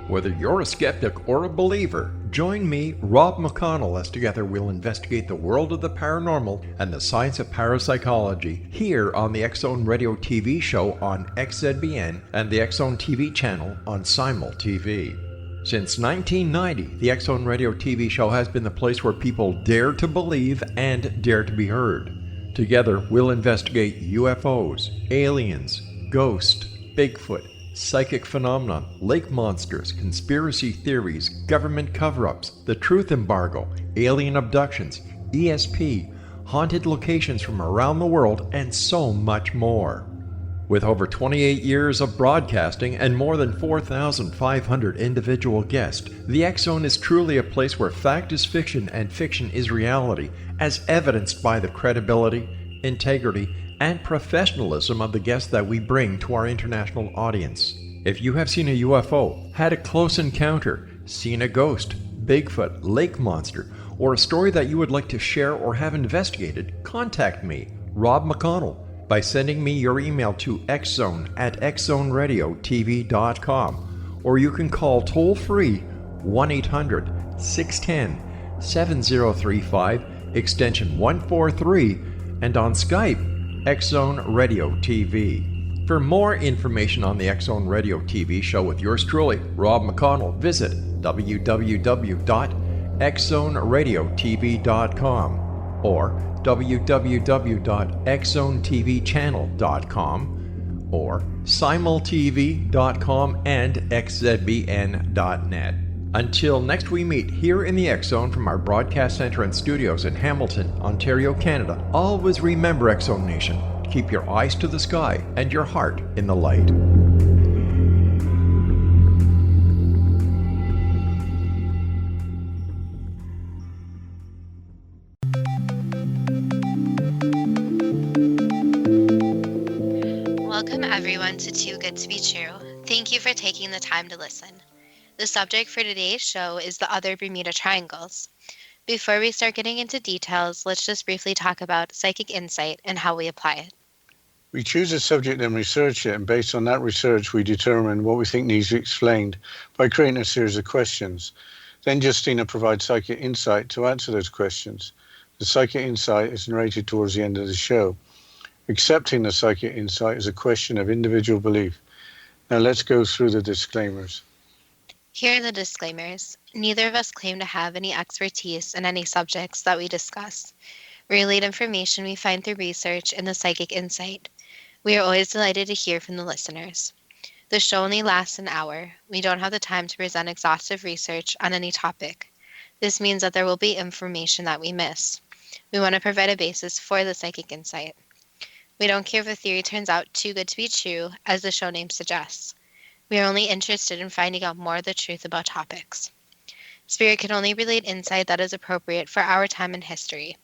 Whether you're a skeptic or a believer, join me, Rob McConnell, as together we'll investigate the world of the paranormal and the science of parapsychology here on the X-Zone Radio TV show on XZBN and the X-Zone TV channel on Simul TV. Since 1990, the X-Zone Radio TV show has been the place where people dare to believe and dare to be heard. Together, we'll investigate UFOs, aliens, ghosts, Bigfoot, psychic phenomena, lake monsters, conspiracy theories, government cover-ups, the truth embargo, alien abductions, ESP, haunted locations from around the world, and so much more. With over 28 years of broadcasting and more than 4,500 individual guests, the X-Zone is truly a place where fact is fiction and fiction is reality, as evidenced by the credibility, integrity, and professionalism of the guests that we bring to our international audience. If you have seen a UFO, had a close encounter, seen a ghost, Bigfoot, lake monster, or a story that you would like to share or have investigated, contact me, Rob McConnell, by sending me your email to xzone@xzoneradiotv.com, or you can call toll-free 1-800-610-7035, extension 143, and on Skype, X-Zone Radio TV. For more information on the X-Zone Radio TV show with yours truly, Rob McConnell, visit www.xzoneradiotv.com or www.xzonetvchannel.com or simultv.com and xzbn.net. Until next we meet here in the X-Zone from our broadcast center and studios in Hamilton, Ontario, Canada, always remember, X-Zone Nation, keep your eyes to the sky and your heart in the light. Welcome everyone to Too Good to Be True. Thank you for taking the time to listen. The subject for today's show is the other Bermuda Triangles. Before we start getting into details, let's just briefly talk about psychic insight and how we apply it. We choose a subject and research it, and based on that research, we determine what we think needs to be explained by creating a series of questions. Then Justina provides psychic insight to answer those questions. The psychic insight is narrated towards the end of the show. Accepting the psychic insight is a question of individual belief. Now let's go through the disclaimers. Here are the disclaimers. Neither of us claim to have any expertise in any subjects that we discuss. We relate information we find through research and the psychic insight. We are always delighted to hear from the listeners. The show only lasts an hour. We don't have the time to present exhaustive research on any topic. This means that there will be information that we miss. We want to provide a basis for the psychic insight. We don't care if a theory turns out too good to be true, as the show name suggests. We are only interested in finding out more of the truth about topics. Spirit can only relate insight that is appropriate for our time and history.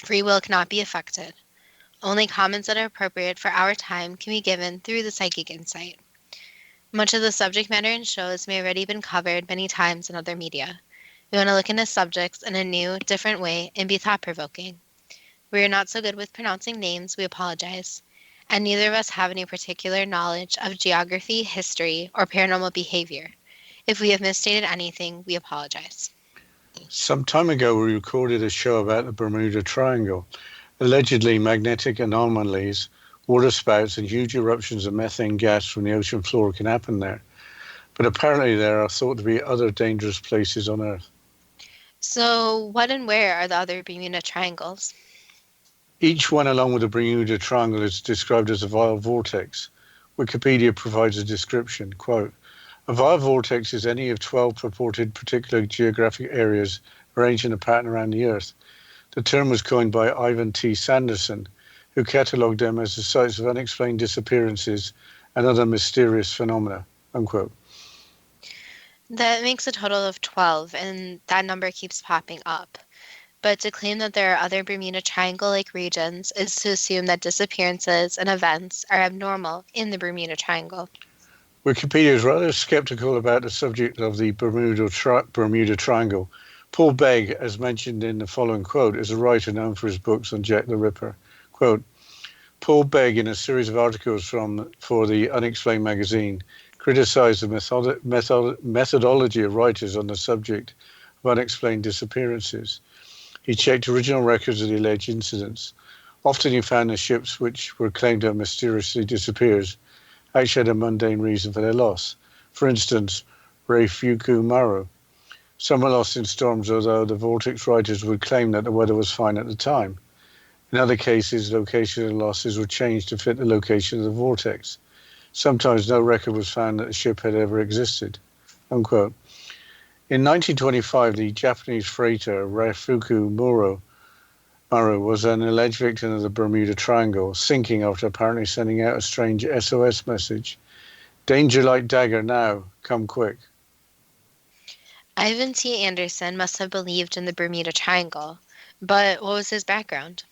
Free will cannot be affected. Only comments that are appropriate for our time can be given through the psychic insight. Much of the subject matter in shows may have already been covered many times in other media. We want to look into subjects in a new, different way and be thought-provoking. We are not so good with pronouncing names, we apologize. And neither of us have any particular knowledge of geography, history, or paranormal behavior. If we have misstated anything, we apologize. Some time ago, we recorded a show about the Bermuda Triangle. Allegedly, magnetic anomalies, water spouts, and huge eruptions of methane gas from the ocean floor can happen there. But apparently there are thought to be other dangerous places on Earth. So what and where are the other Bermuda Triangles? Each one, along with the Bermuda Triangle, is described as a vile vortex. Wikipedia provides a description, quote, "A vile vortex is any of 12 purported particular geographic areas arranged in a pattern around the Earth. The term was coined by Ivan T. Sanderson, who catalogued them as the sites of unexplained disappearances and other mysterious phenomena," unquote. That makes a total of 12, and that number keeps popping up. But to claim that there are other Bermuda Triangle-like regions is to assume that disappearances and events are abnormal in the Bermuda Triangle. Wikipedia is rather skeptical about the subject of the Bermuda Triangle. Paul Begg, as mentioned in the following quote, is a writer known for his books on Jack the Ripper. Quote, Paul Begg, in a series of articles for the Unexplained magazine, criticized the methodology of writers on the subject of unexplained disappearances. He checked original records of the alleged incidents. Often he found the ships which were claimed to have mysteriously disappeared actually had a mundane reason for their loss. For instance, Reifuku Maru. Some were lost in storms, although the vortex writers would claim that the weather was fine at the time. In other cases, location of losses were changed to fit the location of the vortex. Sometimes no record was found that the ship had ever existed. Unquote. In 1925, the Japanese freighter Reifuku Maru was an alleged victim of the Bermuda Triangle, sinking after apparently sending out a strange SOS message. Danger like dagger now, come quick. Ivan T. Anderson must have believed in the Bermuda Triangle, but what was his background?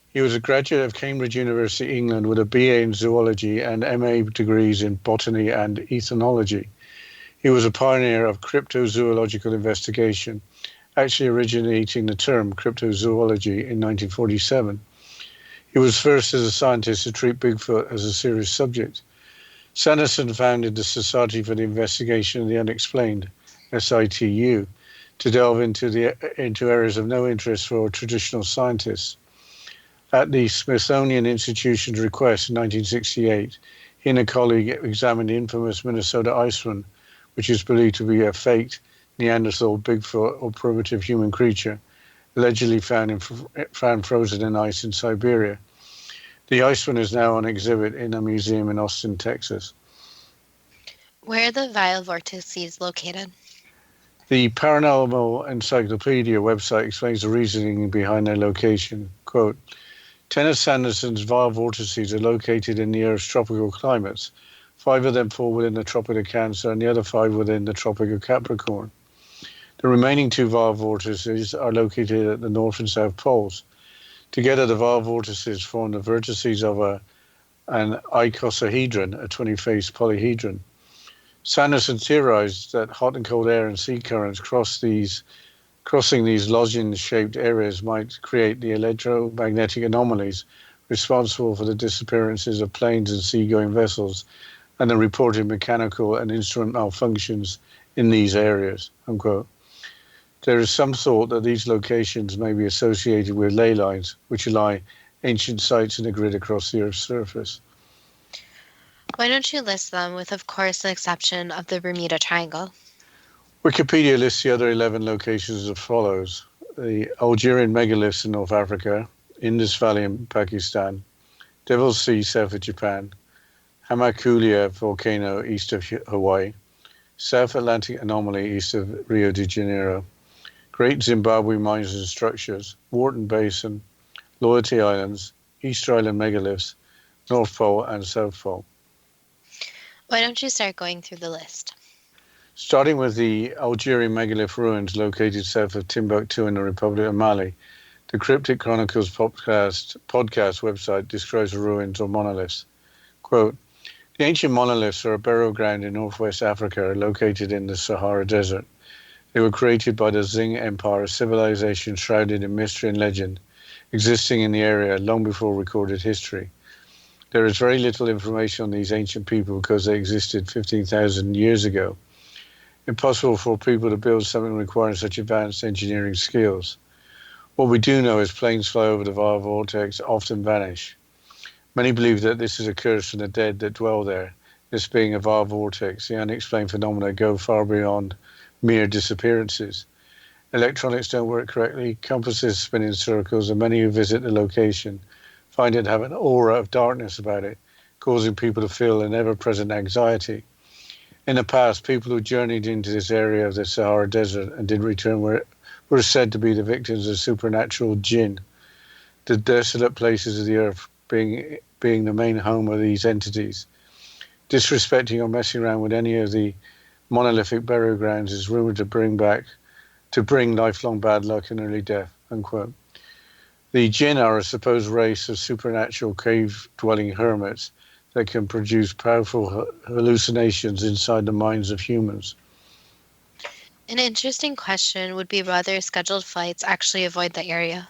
He was a graduate of Cambridge University, England, with a BA in zoology and MA degrees in botany and ethnology. He was a pioneer of cryptozoological investigation, actually originating the term cryptozoology in 1947. He was first as a scientist to treat Bigfoot as a serious subject. Sanderson founded the Society for the Investigation of the Unexplained, SITU, to delve into areas of no interest for traditional scientists. At the Smithsonian Institution's request in 1968, he and a colleague examined the infamous Minnesota iceman, which is believed to be a faked Neanderthal, Bigfoot, or primitive human creature, allegedly found frozen in ice in Siberia. The iceman is now on exhibit in a museum in Austin, Texas. Where are the vile vortices located? The Paranormal Encyclopedia website explains the reasoning behind their location. Quote, 10 of Sanderson's vile vortices are located in the Earth's tropical climates. 5 of them fall within the Tropic of Cancer and the other 5 within the Tropic of Capricorn. The remaining 2 vile vortices are located at the North and South Poles. Together, the vile vortices form the vertices of an icosahedron, a 20-faced polyhedron. Sanderson theorized that hot and cold air and sea currents crossing these lozenge-shaped areas might create the electromagnetic anomalies responsible for the disappearances of planes and seagoing vessels and the reported mechanical and instrument malfunctions in these areas. Unquote. There is some thought that these locations may be associated with ley lines, which lie ancient sites in a grid across the Earth's surface. Why don't you list them with, of course, the exception of the Bermuda Triangle? Wikipedia lists the other 11 locations as follows. The Algerian megaliths in North Africa, Indus Valley in Pakistan, Devil's Sea south of Japan, Hamakulia volcano east of Hawaii, South Atlantic anomaly east of Rio de Janeiro, Great Zimbabwe mines and structures, Wharton Basin, Loyalty Islands, Easter Island megaliths, North Pole and South Pole. Why don't you start going through the list? Starting with the Algerian megalith ruins located south of Timbuktu in the Republic of Mali, the Cryptic Chronicles podcast website describes the ruins or monoliths. Quote, the ancient monoliths are a burial ground in northwest Africa located in the Sahara Desert. They were created by the Xing Empire, a civilization shrouded in mystery and legend, existing in the area long before recorded history. There is very little information on these ancient people because they existed 15,000 years ago. Impossible for people to build something requiring such advanced engineering skills. What we do know is planes fly over the vile vortex often vanish. Many believe that this is a curse from the dead that dwell there. This being a vile vortex, the unexplained phenomena go far beyond mere disappearances. Electronics don't work correctly, compasses spin in circles, and many who visit the location find it to have an aura of darkness about it, causing people to feel an ever-present anxiety. In the past, people who journeyed into this area of the Sahara Desert and did return were said to be the victims of supernatural jinn, the desolate places of the earth being the main home of these entities. Disrespecting or messing around with any of the monolithic burial grounds is rumored to bring lifelong bad luck and early death. Unquote. The jinn are a supposed race of supernatural cave-dwelling hermits that can produce powerful hallucinations inside the minds of humans. An interesting question would be whether scheduled flights actually avoid the area.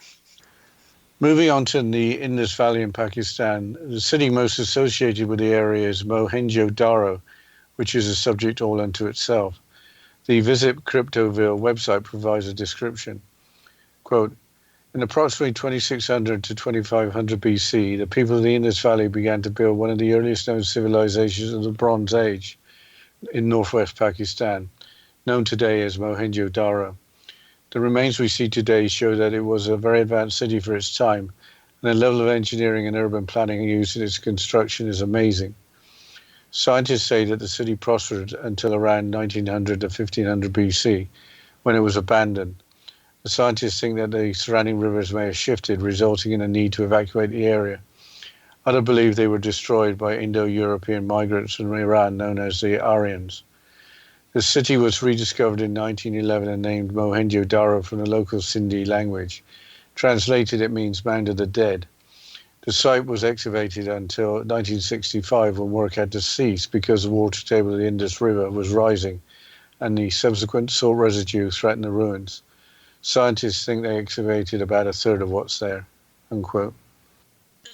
Moving on to the Indus Valley in Pakistan, the city most associated with the area is Mohenjo-Daro, which is a subject all unto itself. The Visit Cryptoville website provides a description. Quote, in approximately 2600 to 2500 BC, the people of the Indus Valley began to build one of the earliest known civilizations of the Bronze Age in northwest Pakistan, known today as Mohenjo-Daro. The remains we see today show that it was a very advanced city for its time, and the level of engineering and urban planning used in its construction is amazing. Scientists say that the city prospered until around 1900 to 1500 BC, when it was abandoned. The scientists think that the surrounding rivers may have shifted, resulting in a need to evacuate the area. Others believe they were destroyed by Indo-European migrants from Iran known as the Aryans. The city was rediscovered in 1911 and named Mohenjo-Daro from the local Sindhi language. Translated, it means Mound of the Dead. The site was excavated until 1965 when work had to cease because the water table of the Indus River was rising and the subsequent salt residue threatened the ruins. Scientists think they excavated about a third of what's there, unquote.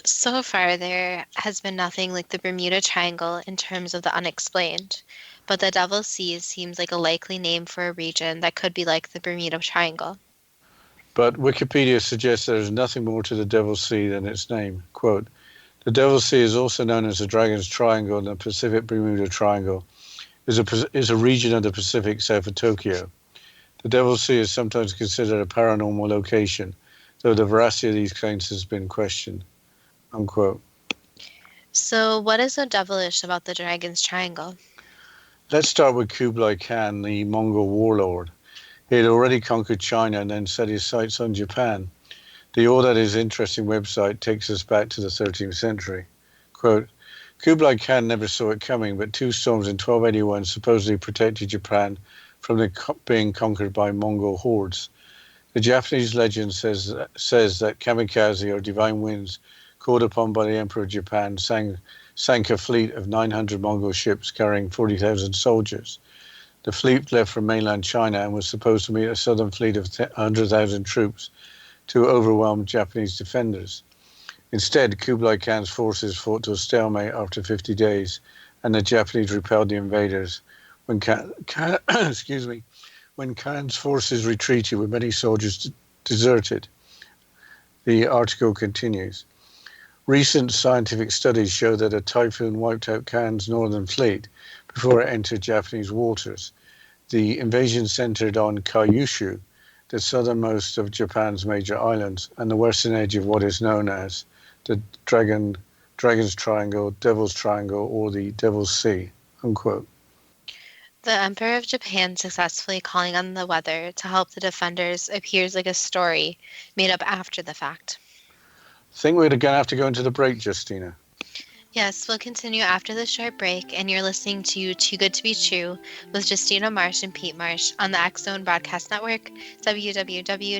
So far, there has been nothing like the Bermuda Triangle in terms of the unexplained, but the Devil's Sea seems like a likely name for a region that could be like the Bermuda Triangle. But Wikipedia suggests there is nothing more to the Devil's Sea than its name. Quote, the Devil's Sea is also known as the Dragon's Triangle and the Pacific Bermuda Triangle. Is a region of the Pacific south of Tokyo. The Devil's Sea is sometimes considered a paranormal location, though the veracity of these claims has been questioned, unquote. So what is so devilish about the Dragon's Triangle? Let's start with Kublai Khan, the Mongol warlord. He had already conquered China and then set his sights on Japan. The All That Is Interesting website takes us back to the 13th century. Quote, Kublai Khan never saw it coming, but two storms in 1281 supposedly protected Japan from being conquered by Mongol hordes. The Japanese legend says that kamikaze or divine winds called upon by the Emperor of Japan sank a fleet of 900 Mongol ships carrying 40,000 soldiers. The fleet left from mainland China and was supposed to meet a southern fleet of 100,000 troops to overwhelm Japanese defenders. Instead, Kublai Khan's forces fought to a stalemate after 50 days, and the Japanese repelled the invaders. When Khan's forces retreated with many soldiers deserted. The article continues. Recent scientific studies show that a typhoon wiped out Khan's northern fleet before it entered Japanese waters. The invasion centered on Kyushu, the southernmost of Japan's major islands, and the western edge of what is known as the Dragon's Triangle, Devil's Triangle, or the Devil's Sea, unquote. The Emperor of Japan successfully calling on the weather to help the defenders appears like a story made up after the fact. Think we're going to have to go into the break, Justina. Yes, we'll continue after the short break, and you're listening to Too Good to Be True with Justina Marsh and Pete Marsh on the X-Zone Broadcast Network, www.xzbn.net.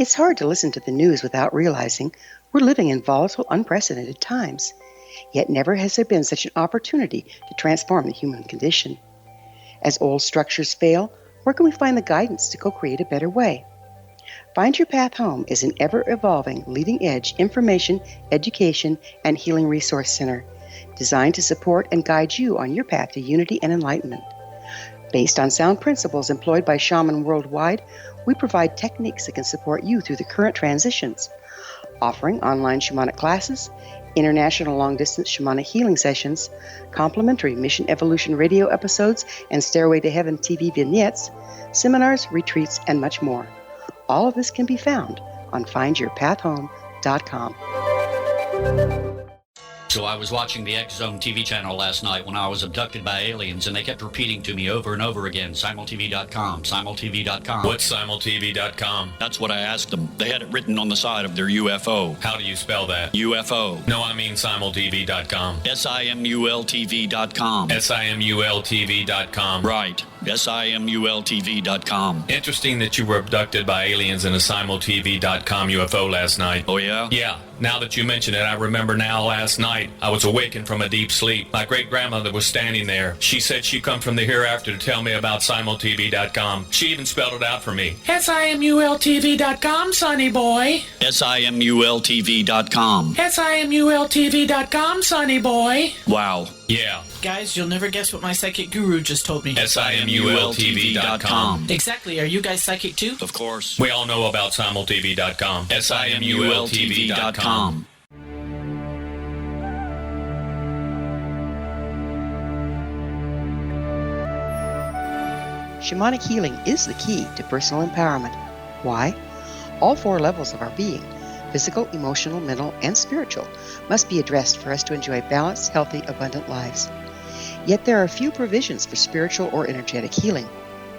It's hard to listen to the news without realizing we're living in volatile, unprecedented times. Yet never has there been such an opportunity to transform the human condition. As old structures fail, where can we find the guidance to co-create a better way? Find Your Path Home is an ever-evolving, leading-edge information, education, and healing resource center designed to support and guide you on your path to unity and enlightenment. Based on sound principles employed by shaman worldwide, we provide techniques that can support you through the current transitions, offering online shamanic classes, International long-distance shamanic healing sessions, complimentary Mission Evolution radio episodes and Stairway to Heaven TV vignettes, seminars, retreats, and much more. All of this can be found on findyourpathhome.com. So I was watching the X Zone TV channel last night when I was abducted by aliens, and they kept repeating to me over and over again, simultv.com, simultv.com. What's simultv.com? That's what I asked them. They had it written on the side of their UFO. How do you spell that? UFO. No, I mean simultv.com. simultv.com. simultv.com. Right. simultv.com. Interesting that you were abducted by aliens in a simultv.com UFO last night. Oh, yeah? Yeah. Now that you mention it, I remember now last night I was awakened from a deep sleep. My great-grandmother was standing there. She said she'd come from the hereafter to tell me about simultv.com. She even spelled it out for me. simultv.com, sonny boy. simultv.com. simultv.com, sonny boy. Wow. Yeah. Guys, you'll never guess what my psychic guru just told me. simultv.com. Exactly. Are you guys psychic too? Of course. We all know about simultv.com. simultv.com. Shamanic healing is the key to personal empowerment. Why? All four levels of our being, physical, emotional, mental, and spiritual, must be addressed for us to enjoy balanced, healthy, abundant lives. Yet there are few provisions for spiritual or energetic healing.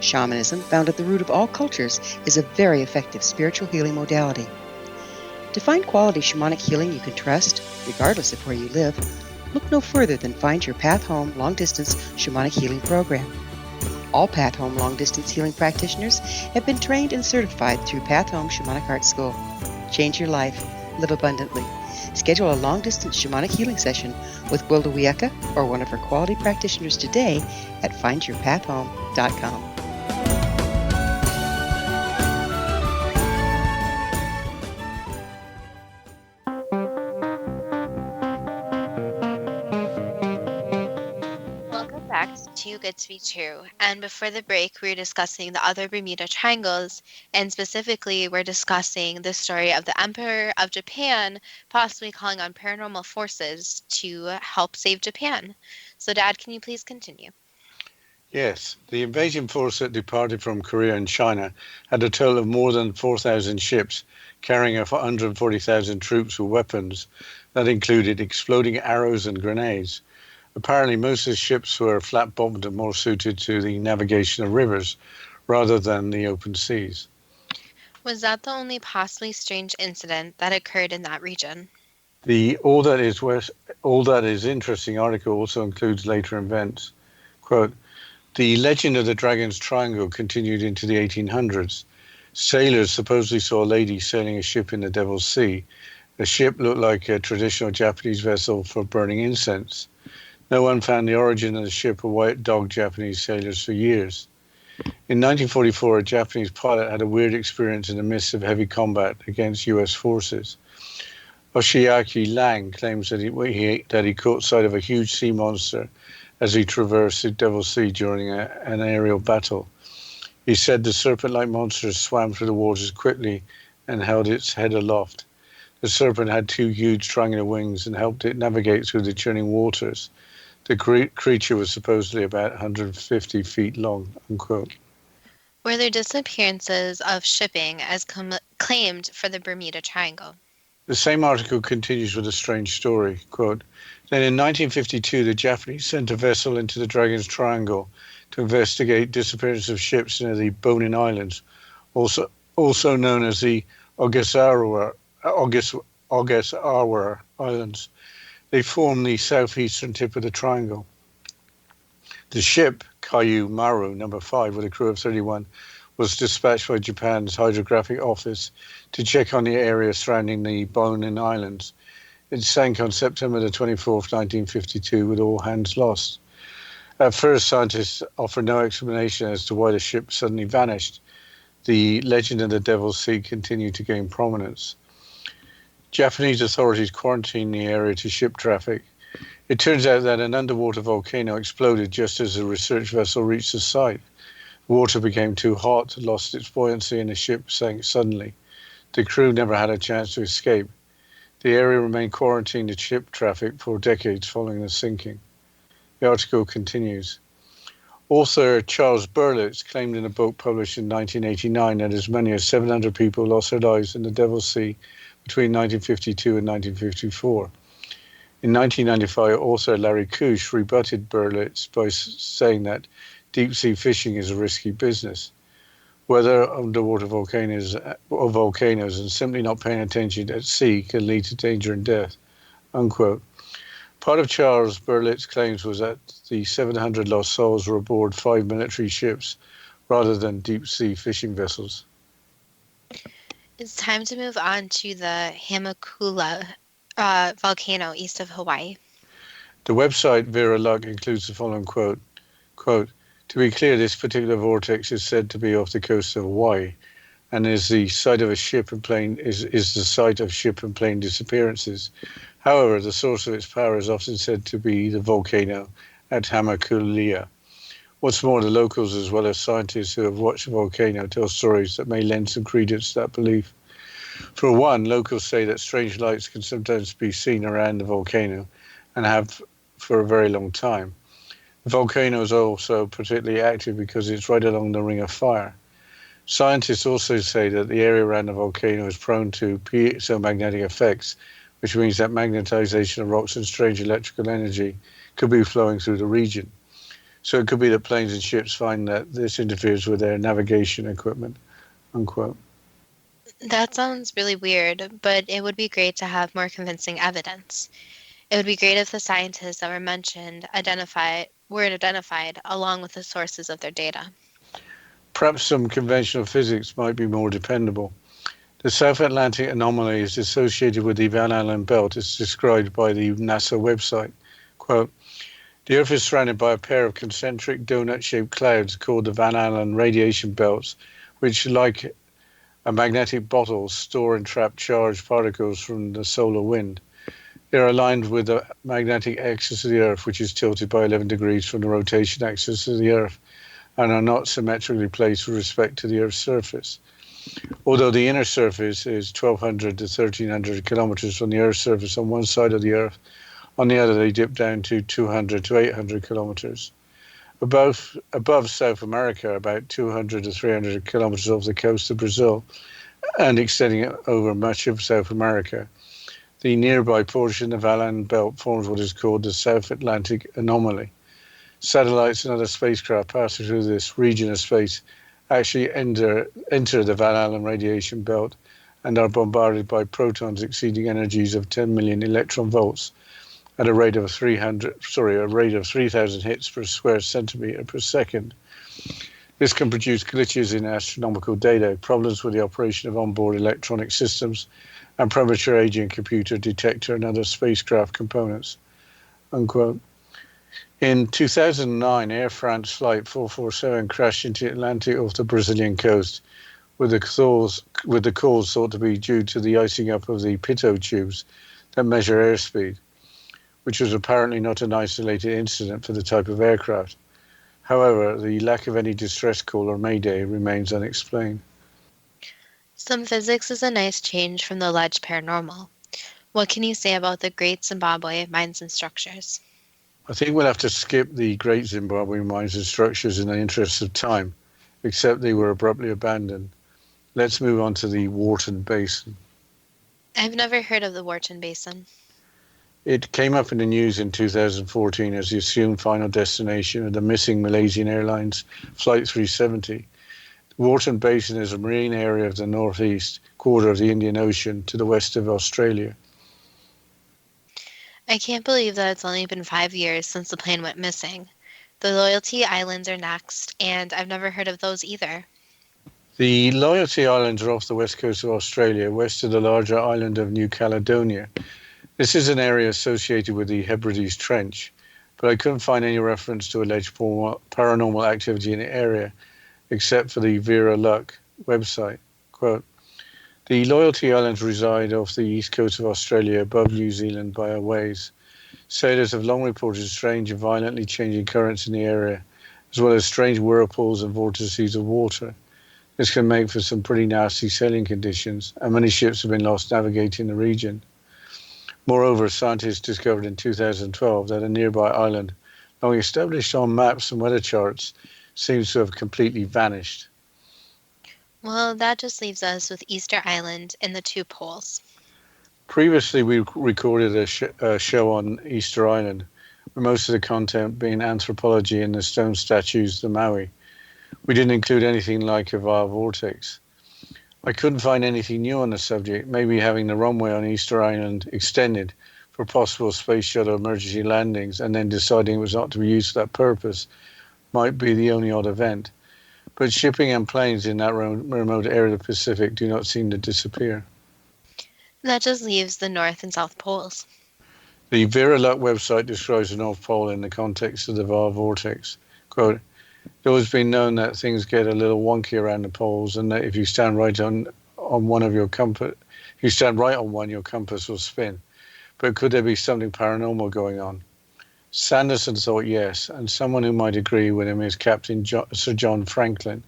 Shamanism, found at the root of all cultures, is a very effective spiritual healing modality. To find quality shamanic healing you can trust, regardless of where you live, look no further than Find Your Path Home Long-Distance Shamanic Healing Program. All Path Home Long-Distance Healing practitioners have been trained and certified through Path Home Shamanic Art School. Change your life. Live abundantly. Schedule a long-distance shamanic healing session with Wilda Wieka or one of her quality practitioners today at findyourpathhome.com. Welcome back to Too Good to Be True. And before the break, we were discussing the other Bermuda Triangles, and specifically, we're discussing the story of the Emperor of Japan possibly calling on paranormal forces to help save Japan. So, Dad, can you please continue? Yes, the invasion force that departed from Korea and China had a total of more than 4,000 ships, carrying 140,000 troops with weapons that included exploding arrows and grenades. Apparently, most of the ships were flat-bottomed and more suited to the navigation of rivers rather than the open seas. Was that the only possibly strange incident that occurred in that region? The All That Is Interesting article also includes later events. Quote, the legend of the Dragon's Triangle continued into the 1800s. Sailors supposedly saw a lady sailing a ship in the Devil's Sea. The ship looked like a traditional Japanese vessel for burning incense. No one found the origin of the ship or why it dogged Japanese sailors for years. In 1944, a Japanese pilot had a weird experience in the midst of heavy combat against U.S. forces. Oshiaki Lang claims that he caught sight of a huge sea monster as he traversed the Devil's Sea during an aerial battle. He said the serpent-like monster swam through the waters quickly and held its head aloft. The serpent had two huge triangular wings and helped it navigate through the churning waters. The creature was supposedly about 150 feet long, unquote. Were there disappearances of shipping as claimed for the Bermuda Triangle? The same article continues with a strange story, quote, then in 1952, the Japanese sent a vessel into the Dragon's Triangle to investigate disappearance of ships near the Bonin Islands, also known as the Ogasawara Islands. They form the southeastern tip of the triangle. The ship, Kaiyu Maru No. 5, with a crew of 31, was dispatched by Japan's Hydrographic Office to check on the area surrounding the Bonin Islands. It sank on September the 24th, 1952, with all hands lost. At first, scientists offered no explanation as to why the ship suddenly vanished. The legend of the Devil's Sea continued to gain prominence. Japanese authorities quarantined the area to ship traffic. It turns out that an underwater volcano exploded just as a research vessel reached the site. The water became too hot, lost its buoyancy, and the ship sank suddenly. The crew never had a chance to escape. The area remained quarantined to ship traffic for decades following the sinking. The article continues. Author Charles Berlitz claimed in a book published in 1989 that as many as 700 people lost their lives in the Devil's Sea between 1952 and 1954. In 1995, author Larry Kusch rebutted Berlitz by saying that deep-sea fishing is a risky business. Weather, underwater volcanoes, and simply not paying attention at sea can lead to danger and death, unquote. Part of Charles Berlitz's claims was that the 700 lost souls were aboard 5 military ships rather than deep-sea fishing vessels. It's time to move on to the Hamakula volcano east of Hawaii. The website Vera Luck includes the following quote, "To be clear, this particular vortex is said to be off the coast of Hawaii and is the site of ship and plane disappearances. However, the source of its power is often said to be the volcano at Hamakulia. What's more, the locals as well as scientists who have watched the volcano tell stories that may lend some credence to that belief. For one, locals say that strange lights can sometimes be seen around the volcano and have for a very long time. The volcano is also particularly active because it's right along the ring of fire. Scientists also say that the area around the volcano is prone to piezo-magnetic effects, which means that magnetization of rocks and strange electrical energy could be flowing through the region. So it could be that planes and ships find that this interferes with their navigation equipment," unquote. That sounds really weird, but it would be great to have more convincing evidence. It would be great if the scientists that were mentioned were identified along with the sources of their data. Perhaps some conventional physics might be more dependable. The South Atlantic anomaly is associated with the Van Allen belt as described by the NASA website. Quote, "The Earth is surrounded by a pair of concentric donut-shaped clouds called the Van Allen radiation belts, which, like a magnetic bottle, store and trap charged particles from the solar wind. They are aligned with the magnetic axis of the Earth, which is tilted by 11 degrees from the rotation axis of the Earth, and are not symmetrically placed with respect to the Earth's surface. Although the inner surface is 1,200 to 1,300 kilometers from the Earth's surface on one side of the Earth, on the other they dip down to 200 to 800 kilometers. Above South America, about 200 to 300 kilometers off the coast of Brazil, and extending over much of South America, the nearby portion of the Van Allen belt forms what is called the South Atlantic anomaly. Satellites and other spacecraft passing through this region of space actually enter the Van Allen radiation belt and are bombarded by protons exceeding energies of 10 million electron volts at a rate of 3,000 hits per square centimeter per second. This can produce glitches in astronomical data, problems with the operation of onboard electronic systems, and premature aging computer detector and other spacecraft components," unquote. In 2009, Air France Flight 447 crashed into the Atlantic off the Brazilian coast, with the cause thought to be due to the icing up of the pitot tubes that measure airspeed, which was apparently not an isolated incident for the type of aircraft. However, the lack of any distress call or mayday remains unexplained. Some physics is a nice change from the alleged paranormal. What can you say about the Great Zimbabwe Mines and Structures? I think we'll have to skip the Great Zimbabwe Mines and Structures in the interest of time, except they were abruptly abandoned. Let's move on to the Wharton Basin. I've never heard of the Wharton Basin. It came up in the news in 2014 as the assumed final destination of the missing Malaysian Airlines Flight 370. The Wharton Basin is a marine area of the northeast quarter of the Indian Ocean to the west of Australia. I can't believe that it's only been 5 years since the plane went missing. The Loyalty Islands are next, and I've never heard of those either. The Loyalty Islands are off the west coast of Australia, west of the larger island of New Caledonia. This is an area associated with the Hebrides Trench, but I couldn't find any reference to alleged paranormal activity in the area, except for the Vera Luck website. Quote, "The Loyalty Islands reside off the east coast of Australia above New Zealand by a ways. Sailors have long reported strange and violently changing currents in the area, as well as strange whirlpools and vortices of water. This can make for some pretty nasty sailing conditions, and many ships have been lost navigating the region. Moreover, scientists discovered in 2012 that a nearby island, long established on maps and weather charts, seems to have completely vanished. Well, that just leaves us with Easter Island and the two poles. Previously, we recorded a show on Easter Island, with most of the content being anthropology and the stone statues, the Maui. We didn't include anything like a vile vortex. I couldn't find anything new on the subject. Maybe having the runway on Easter Island extended for possible space shuttle emergency landings and then deciding it was not to be used for that purpose might be the only odd event. But shipping and planes in that remote area of the Pacific do not seem to disappear. That just leaves the North and South poles. The Vera Luck website describes the North Pole in the context of the vile vortex. Quote, "It has been known that things get a little wonky around the poles, and that if you stand right on one of your compass, your compass will spin. But could there be something paranormal going on?" Sanderson thought yes, and someone who might agree with him is Captain Sir John Franklin.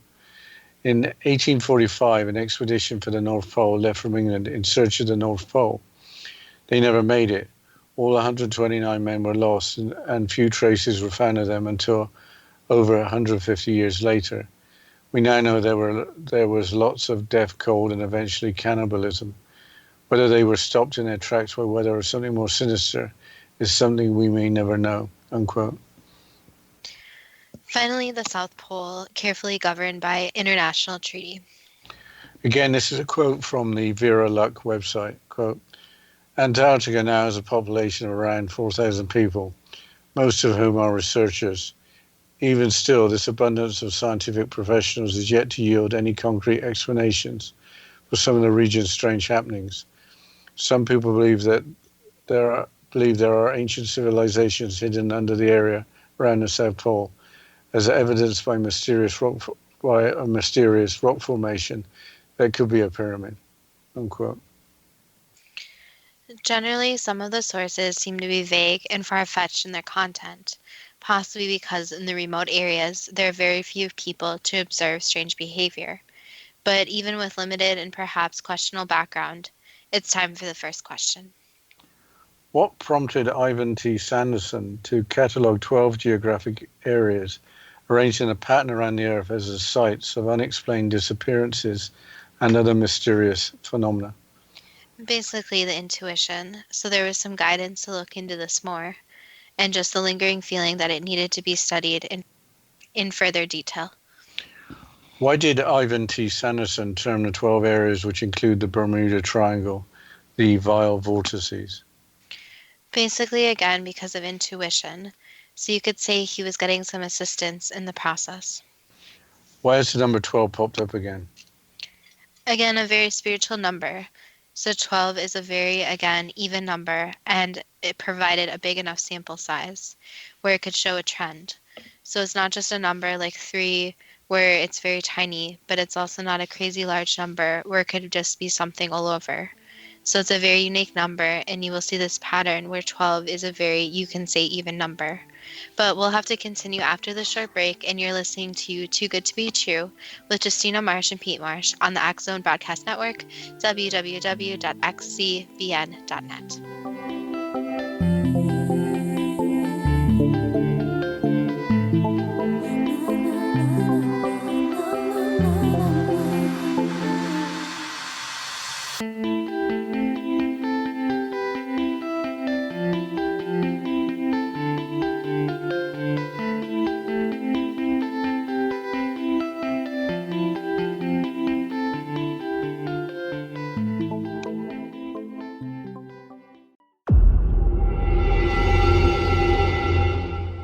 In 1845, an expedition for the North Pole left from England in search of the North Pole. They never made it. All 129 men were lost, and few traces were found of them until over 150 years later. We now know there was lots of death, cold, and eventually cannibalism. Whether they were stopped in their tracks by weather or something more sinister is something we may never know, unquote. Finally, the South Pole, carefully governed by international treaty. Again, this is a quote from the Vera Luck website. Quote, "Antarctica now has a population of around 4,000 people, most of whom are researchers. Even still, this abundance of scientific professionals is yet to yield any concrete explanations for some of the region's strange happenings. Some people believe that there are ancient civilizations hidden under the area around the South Pole, as evidenced by a mysterious rock formation that could be a pyramid," unquote. Generally, some of the sources seem to be vague and far-fetched in their content, possibly because in the remote areas there are very few people to observe strange behavior. But even with limited and perhaps questionable background, it's time for the first question. What prompted Ivan T. Sanderson to catalogue 12 geographic areas arranged in a pattern around the Earth as the sites of unexplained disappearances and other mysterious phenomena? Basically, the intuition. So there was some guidance to look into this more, and just the lingering feeling that it needed to be studied in further detail. Why did Ivan T. Sanderson term the 12 areas which include the Bermuda Triangle the vile vortices? Basically, again, because of intuition. So you could say he was getting some assistance in the process. Why has the number 12 popped up again? Again, a very spiritual number. So 12 is a very, again, even number, and it provided a big enough sample size where it could show a trend. So it's not just a number like 3 where it's very tiny, but it's also not a crazy large number where it could just be something all over. So it's a very unique number, and you will see this pattern where 12 is a very, you can say, even number. But we'll have to continue after the short break, and you're listening to Too Good to Be True with Justina Marsh and Pete Marsh on the X Zone Broadcast Network, www.xzbn.net.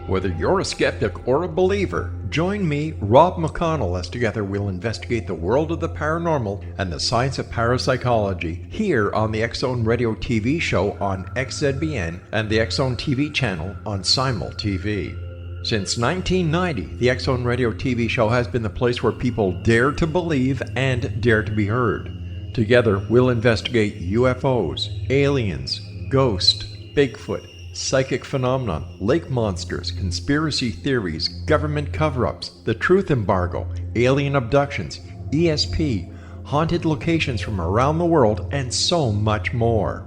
Whether you're a skeptic or a believer, join me, Rob McConnell, as together we'll investigate the world of the paranormal and the science of parapsychology here on the X Zone Radio TV show on XZBN and the X Zone TV channel on Simul TV. Since 1990, the X Zone Radio TV show has been the place where people dare to believe and dare to be heard. Together, we'll investigate UFOs, aliens, ghosts, Bigfoot, psychic phenomenon, lake monsters, conspiracy theories, government cover-ups, the truth embargo, alien abductions, ESP, haunted locations from around the world, and so much more.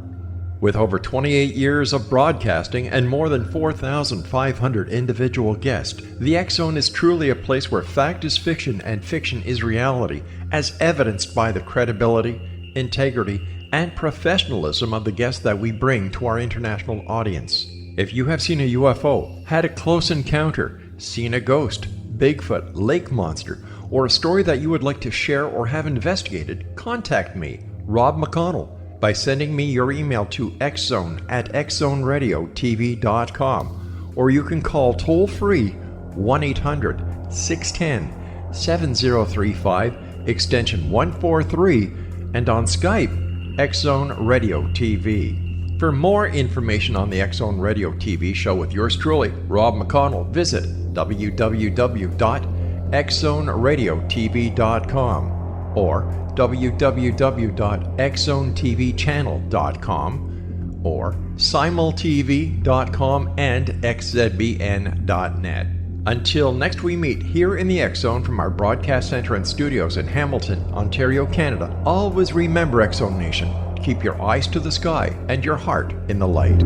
With over 28 years of broadcasting and more than 4,500 individual guests, the X Zone is truly a place where fact is fiction and fiction is reality, as evidenced by the credibility, integrity, and professionalism of the guests that we bring to our international audience. If you have seen a UFO, had a close encounter, seen a ghost, Bigfoot, lake monster, or a story that you would like to share or have investigated, contact me, Rob McConnell, by sending me your email to xzone@xzoneradiotv.com, or you can call toll-free 1-800-610-7035, extension 143, and on Skype, X Zone Radio TV. For more information on the X Zone Radio TV show with yours truly, Rob McConnell, visit www.xzoneradiotv.com or www.xzonetvchannel.com or simultv.com and xzbn.net. Until next we meet here in the X Zone from our broadcast center and studios in Hamilton, Ontario, Canada, always remember, X Zone Nation, keep your eyes to the sky and your heart in the light.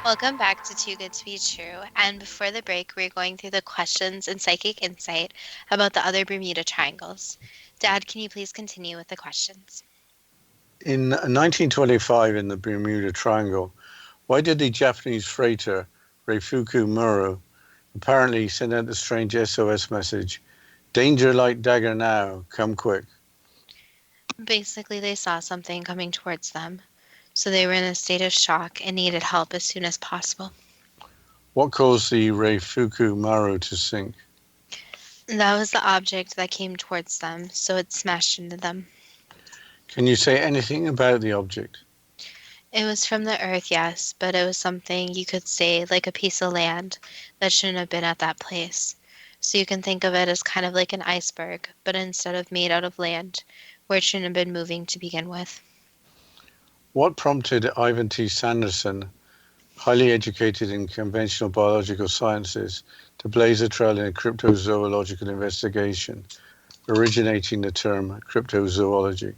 Welcome back to Too Good to Be True. And before the break, we're going through the questions and psychic insight about the other Bermuda triangles. Dad, can you please continue with the questions? In 1925, in the Bermuda Triangle, why did the Japanese freighter Reifuku Muro apparently send out the strange SOS message, "Danger like dagger now, come quick"? Basically, they saw something coming towards them, so they were in a state of shock and needed help as soon as possible. What caused the Reifuku Muro to sink? That was the object that came towards them, so it smashed into them. Can you say anything about the object? It was from the earth, yes, but it was something you could say like a piece of land that shouldn't have been at that place. So you can think of it as kind of like an iceberg, but instead of made out of land, where it shouldn't have been moving to begin with. What prompted Ivan T. Sanderson, highly educated in conventional biological sciences, to blaze a trail in a cryptozoological investigation, originating the term cryptozoology?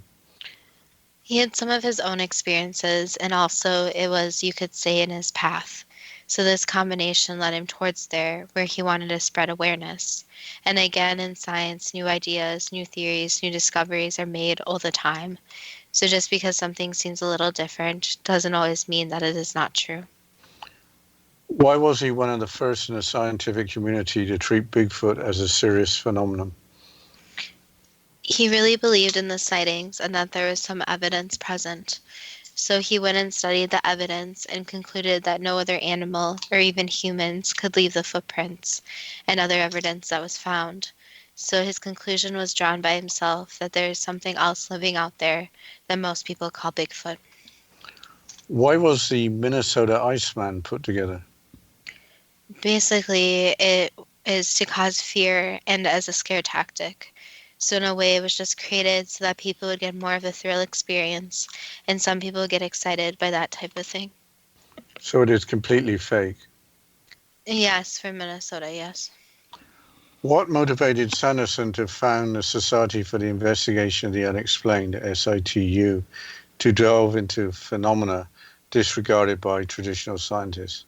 He had some of his own experiences, and also it was, you could say, in his path. So this combination led him towards there, where he wanted to spread awareness. And again, in science, new ideas, new theories, new discoveries are made all the time. So just because something seems a little different doesn't always mean that it is not true. Why was he one of the first in the scientific community to treat Bigfoot as a serious phenomenon? He really believed in the sightings and that there was some evidence present. So he went and studied the evidence and concluded that no other animal or even humans could leave the footprints and other evidence that was found. So his conclusion was drawn by himself that there is something else living out there that most people call Bigfoot. Why was the Minnesota Iceman put together? Basically, it is to cause fear and as a scare tactic. So in a way, it was just created so that people would get more of a thrill experience, and some people get excited by that type of thing. So it is completely fake. Yes, for Minnesota, yes. What motivated Sanderson to found the Society for the Investigation of the Unexplained, SITU, to delve into phenomena disregarded by traditional scientists?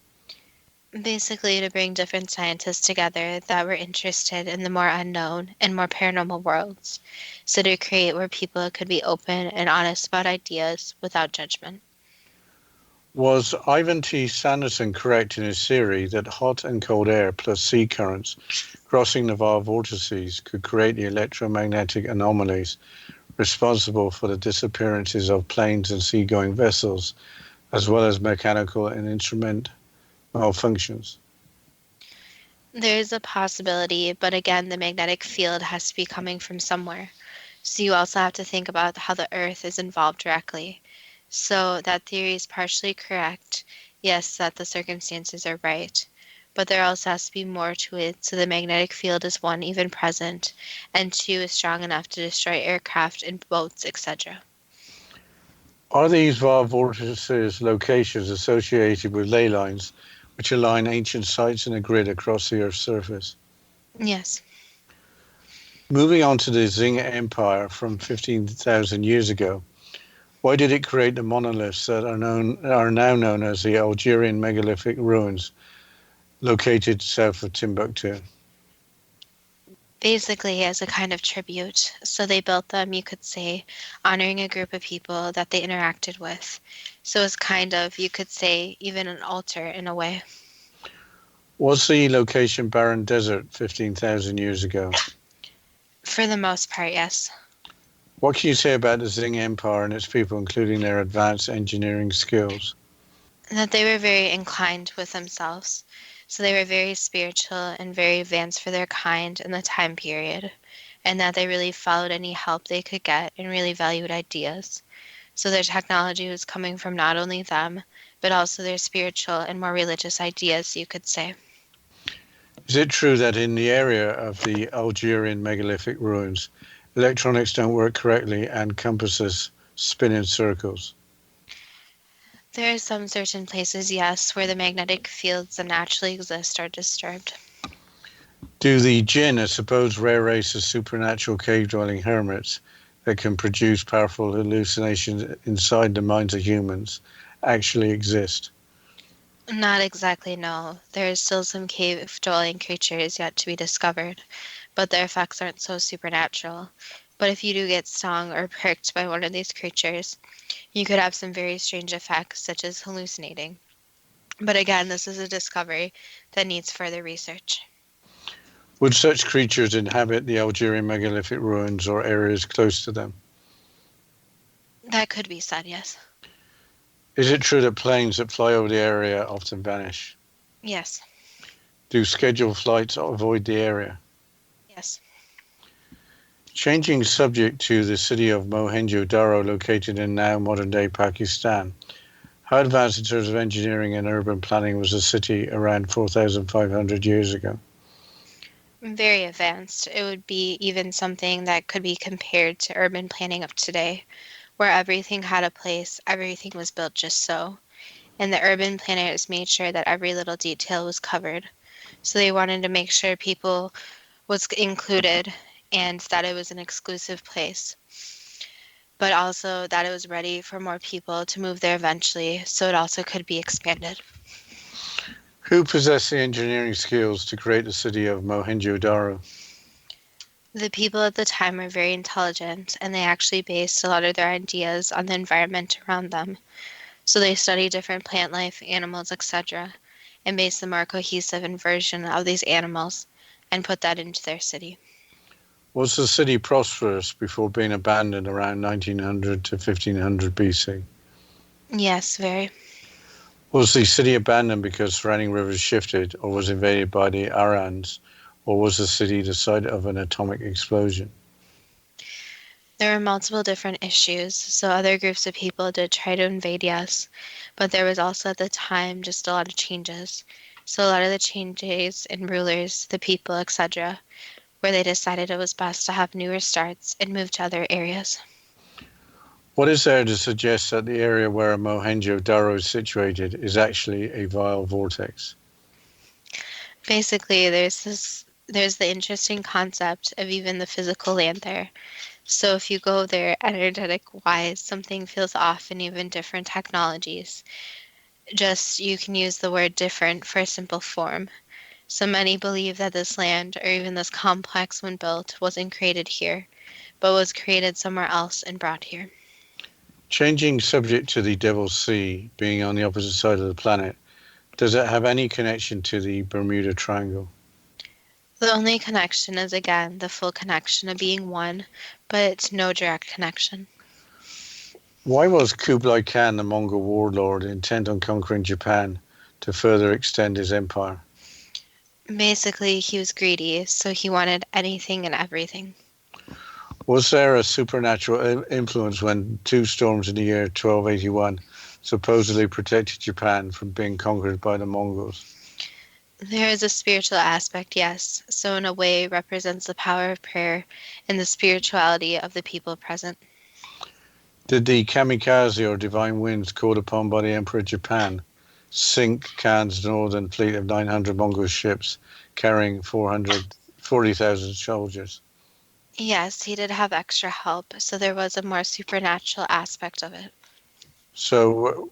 Basically, to bring different scientists together that were interested in the more unknown and more paranormal worlds. So to create where people could be open and honest about ideas without judgment. Was Ivan T. Sanderson correct in his theory that hot and cold air plus sea currents crossing Navarre vortices could create the electromagnetic anomalies responsible for the disappearances of planes and seagoing vessels, as well as mechanical and instrument malfunctions? There is a possibility, but again, the magnetic field has to be coming from somewhere. So you also have to think about how the Earth is involved directly. So that theory is partially correct. Yes, that the circumstances are right. But there also has to be more to it, so the magnetic field is one, even present, and two, is strong enough to destroy aircraft and boats, etc. Are these vile vortices locations associated with ley lines which align ancient sites in a grid across the Earth's surface? Yes. Moving on to the Zing Empire from 15,000 years ago, why did it create the monoliths that are now known as the Algerian megalithic ruins located south of Timbuktu? Basically, as a kind of tribute. So they built them, you could say, honoring a group of people that they interacted with. So it's kind of, you could say, even an altar in a way. Was the location barren desert 15,000 years ago? For the most part, yes. What can you say about the Zing Empire and its people, including their advanced engineering skills? That they were very inclined with themselves. So they were very spiritual and very advanced for their kind in the time period. And that they really followed any help they could get and really valued ideas. So their technology was coming from not only them, but also their spiritual and more religious ideas, you could say. Is it true that in the area of the Algerian megalithic ruins, electronics don't work correctly and compasses spin in circles? There are some certain places, yes, where the magnetic fields that naturally exist are disturbed. Do the jinn, a supposed rare race of supernatural cave-dwelling hermits that can produce powerful hallucinations inside the minds of humans, actually exist? Not exactly, no. There is still some cave-dwelling creatures yet to be discovered, but their effects aren't so supernatural. But if you do get stung or pricked by one of these creatures, you could have some very strange effects, such as hallucinating. But again, this is a discovery that needs further research. Would such creatures inhabit the Algerian megalithic ruins or areas close to them? That could be said, yes. Is it true that planes that fly over the area often vanish? Yes. Do scheduled flights avoid the area? Yes. Changing subject to the city of Mohenjo-Daro located in now modern-day Pakistan, how advanced in terms of engineering and urban planning was the city around 4,500 years ago? Very advanced. It would be even something that could be compared to urban planning of today, where everything had a place, everything was built just so. And the urban planners made sure that every little detail was covered. So they wanted to make sure people was included and that it was an exclusive place, but also that it was ready for more people to move there eventually, so it also could be expanded. Who possessed the engineering skills to create the city of Mohenjo-Daro? The people at the time were very intelligent, and they actually based a lot of their ideas on the environment around them. So they studied different plant life, animals, etc., and based the more cohesive version of these animals and put that into their city. Was the city prosperous before being abandoned around 1900 to 1500 BC? Yes, very. Was the city abandoned because surrounding rivers shifted or was invaded by the Aryans, or was the city the site of an atomic explosion? There were multiple different issues, so other groups of people did try to invade, yes, but there was also at the time just a lot of changes. So a lot of the changes in rulers, the people, etc., where they decided it was best to have newer starts and move to other areas. What is there to suggest that the area where Mohenjo-Daro is situated is actually a vile vortex? Basically, there's the interesting concept of even the physical land there. So if you go there energetic wise, something feels off in even different technologies. Just you can use the word different for a simple form. So many believe that this land, or even this complex when built, wasn't created here, but was created somewhere else and brought here. Changing subject to the Devil's Sea being on the opposite side of the planet, does it have any connection to the Bermuda Triangle? The only connection is, again, the full connection of being one, but no direct connection. Why was Kublai Khan, the Mongol warlord, intent on conquering Japan to further extend his empire? Basically, he was greedy, so he wanted anything and everything. Was there a supernatural influence when two storms in the year 1281 supposedly protected Japan from being conquered by the Mongols? There is a spiritual aspect, yes, so in a way it represents the power of prayer and the spirituality of the people present. Did the kamikaze or divine winds called upon by the Emperor of Japan sink Khan's northern fleet of 900 Mongol ships carrying 440,000 soldiers? Yes, he did have extra help, so there was a more supernatural aspect of it. So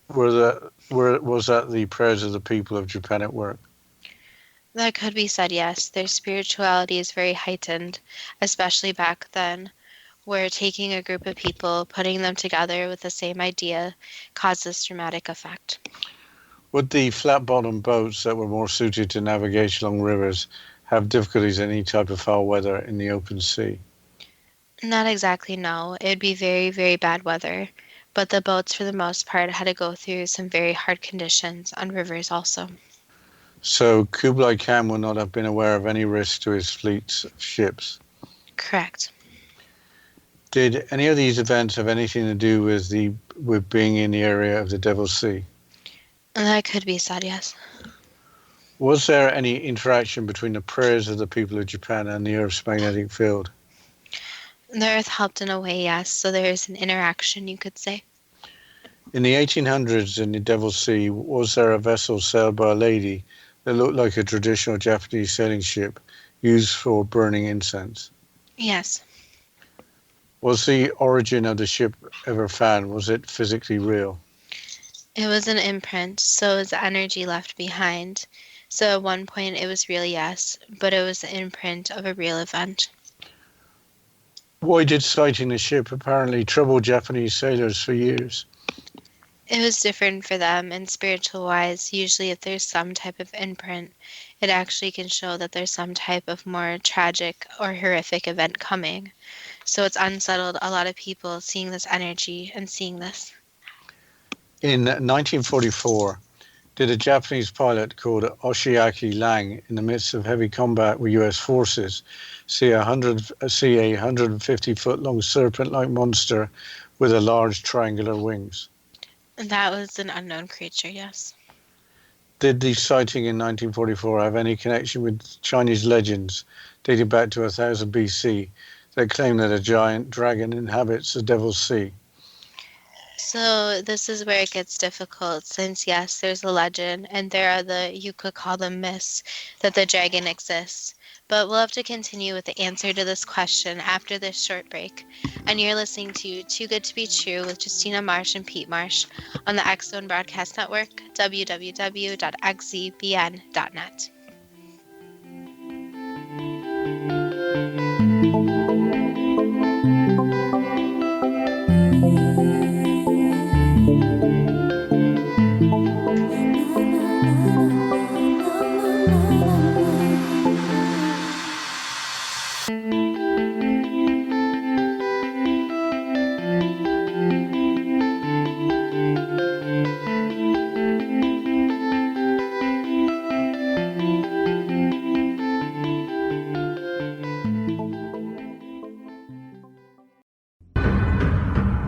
was that the prayers of the people of Japan at work? That could be said, yes. Their spirituality is very heightened, especially back then, where taking a group of people, putting them together with the same idea, caused this dramatic effect. Would the flat-bottomed boats that were more suited to navigation along rivers have difficulties in any type of foul weather in the open sea? Not exactly, no. It would be very, very bad weather. But the boats, for the most part, had to go through some very hard conditions on rivers also. So Kublai Khan would not have been aware of any risk to his fleets of ships? Correct. Did any of these events have anything to do with being in the area of the Devil's Sea? That could be said, yes. Was there any interaction between the prayers of the people of Japan and the Earth's magnetic field? The Earth helped in a way, yes, so there is an interaction, you could say. In the 1800s in the Devil's Sea, was there a vessel sailed by a lady that looked like a traditional Japanese sailing ship used for burning incense? Yes. Was the origin of the ship ever found? Was it physically real? It was an imprint, so it was the energy left behind. So at one point it was real, yes, but it was the imprint of a real event. Why did sighting the ship apparently trouble Japanese sailors for years? It was different for them, and spiritual-wise, usually if there's some type of imprint, it actually can show that there's some type of more tragic or horrific event coming. So it's unsettled a lot of people seeing this energy and seeing this. In 1944, did a Japanese pilot called Oshiaki Lang, in the midst of heavy combat with US forces, see a 150-foot-long serpent-like monster with a large triangular wings? That was an unknown creature, yes. Did the sighting in 1944 have any connection with Chinese legends dating back to 1000 BC that claim that a giant dragon inhabits the Devil's Sea? So this is where it gets difficult, since yes, there's a legend, and there are you could call them myths, that the dragon exists. But we'll have to continue with the answer to this question after this short break. And you're listening to Too Good to Be True with Justina Marsh and Pete Marsh on the X-Zone Broadcast Network, www.xzbn.net.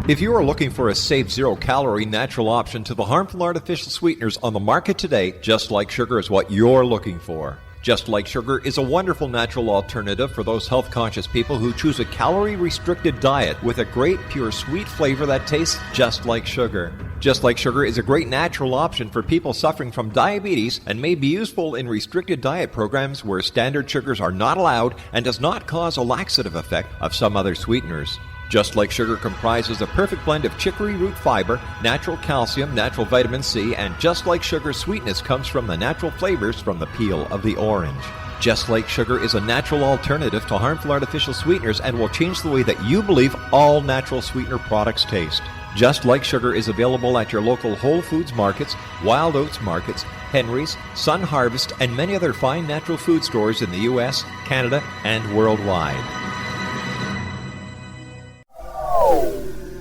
If you are looking for a safe, zero-calorie natural option to the harmful artificial sweeteners on the market today, Just Like Sugar is what you're looking for. Just Like Sugar is a wonderful natural alternative for those health-conscious people who choose a calorie-restricted diet with a great, pure, sweet flavor that tastes just like sugar. Just Like Sugar is a great natural option for people suffering from diabetes and may be useful in restricted diet programs where standard sugars are not allowed and does not cause a laxative effect of some other sweeteners. Just Like Sugar comprises a perfect blend of chicory root fiber, natural calcium, natural vitamin C, and Just Like Sugar's sweetness comes from the natural flavors from the peel of the orange. Just Like Sugar is a natural alternative to harmful artificial sweeteners and will change the way that you believe all natural sweetener products taste. Just Like Sugar is available at your local Whole Foods markets, Wild Oats markets, Henry's, Sun Harvest, and many other fine natural food stores in the U.S., Canada, and worldwide.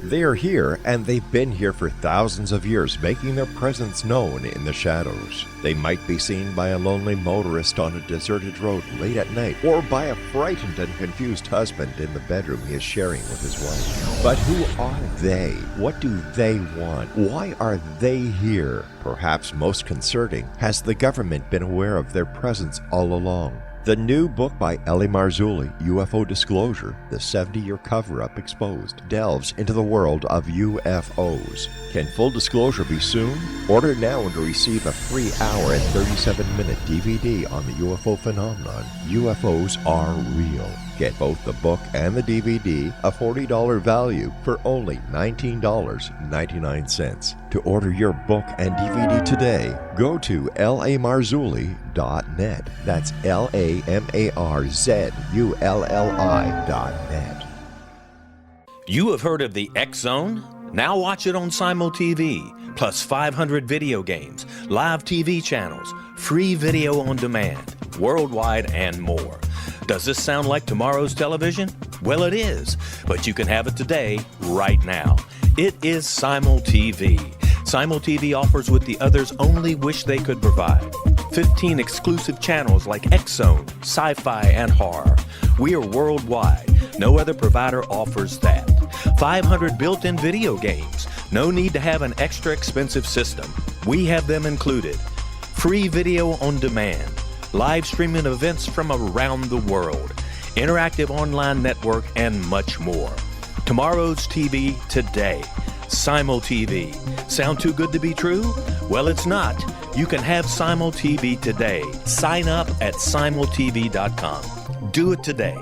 They are here, and they've been here for thousands of years, making their presence known in the shadows. They might be seen by a lonely motorist on a deserted road late at night, or by a frightened and confused husband in the bedroom he is sharing with his wife. But who are they? What do they want? Why are they here? Perhaps most concerning, has the government been aware of their presence all along? The new book by Ellie Marzulli, UFO Disclosure, The 70-Year Cover-Up Exposed, delves into the world of UFOs. Can full disclosure be soon? Order now and receive a free hour and 37-minute DVD on the UFO phenomenon. UFOs are real. Get both the book and the DVD, a $40 value, for only $19.99. To order your book and DVD today, go to lamarzulli.net. That's LAMARZULLI.net. You have heard of the X Zone? Now watch it on Simul TV, plus 500 video games, live TV channels, free video on demand, worldwide, and more. Does this sound like tomorrow's television? Well, it is, but you can have it today, right now. It is Simul TV. Simul TV offers what the others only wish they could provide. 15 exclusive channels like X-Zone, Sci-Fi, and Horror. We are worldwide. No other provider offers that. 500 built-in video games. No need to have an extra expensive system. We have them included. Free video on demand. Live streaming events from around the world, interactive online network, and much more. Tomorrow's TV today. Simul TV. Sound too good to be true? Well, it's not. You can have Simul TV today. Sign up at simultv.com. Do it today.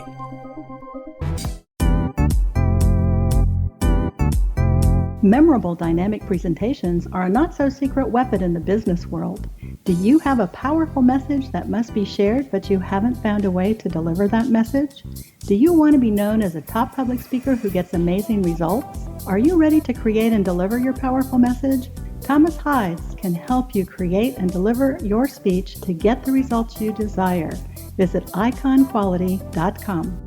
Memorable dynamic presentations are a not-so-secret weapon in the business world. Do you have a powerful message that must be shared, but you haven't found a way to deliver that message? Do you want to be known as a top public speaker who gets amazing results? Are you ready to create and deliver your powerful message? Thomas Hides can help you create and deliver your speech to get the results you desire. Visit iconquality.com.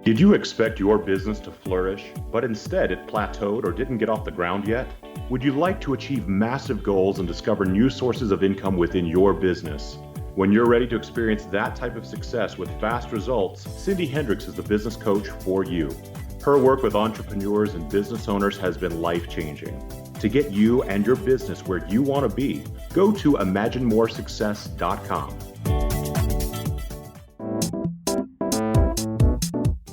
Did you expect your business to flourish, but instead it plateaued or didn't get off the ground yet? Would you like to achieve massive goals and discover new sources of income within your business? When you're ready to experience that type of success with fast results, Cindy Hendricks is the business coach for you. Her work with entrepreneurs and business owners has been life-changing. To get you and your business where you want to be, go to imaginemoresuccess.com.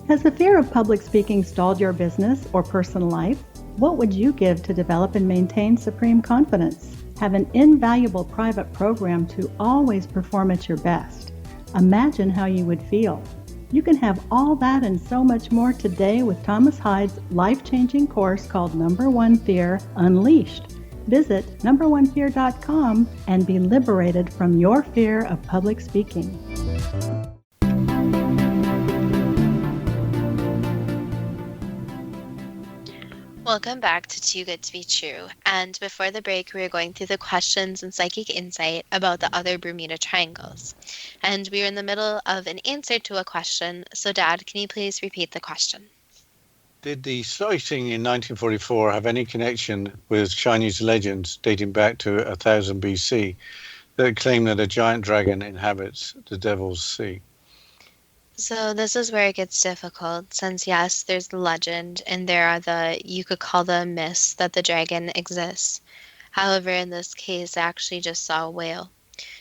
Has the fear of public speaking stalled your business or personal life? What would you give to develop and maintain supreme confidence? Have an invaluable private program to always perform at your best. Imagine how you would feel. You can have all that and so much more today with Thomas Hides' life-changing course called Number One Fear Unleashed. Visit numberonefear.com and be liberated from your fear of public speaking. Welcome back to Too Good to Be True. And before the break, we were going through the questions and psychic insight about the other Bermuda triangles. And we were in the middle of an answer to a question. So, Dad, can you please repeat the question? Did the sighting in 1944 have any connection with Chinese legends dating back to 1000 BC that claim that a giant dragon inhabits the Devil's Sea? So this is where it gets difficult, since yes, there's the legend, and there are you could call them myths that the dragon exists. However, in this case, I actually just saw a whale.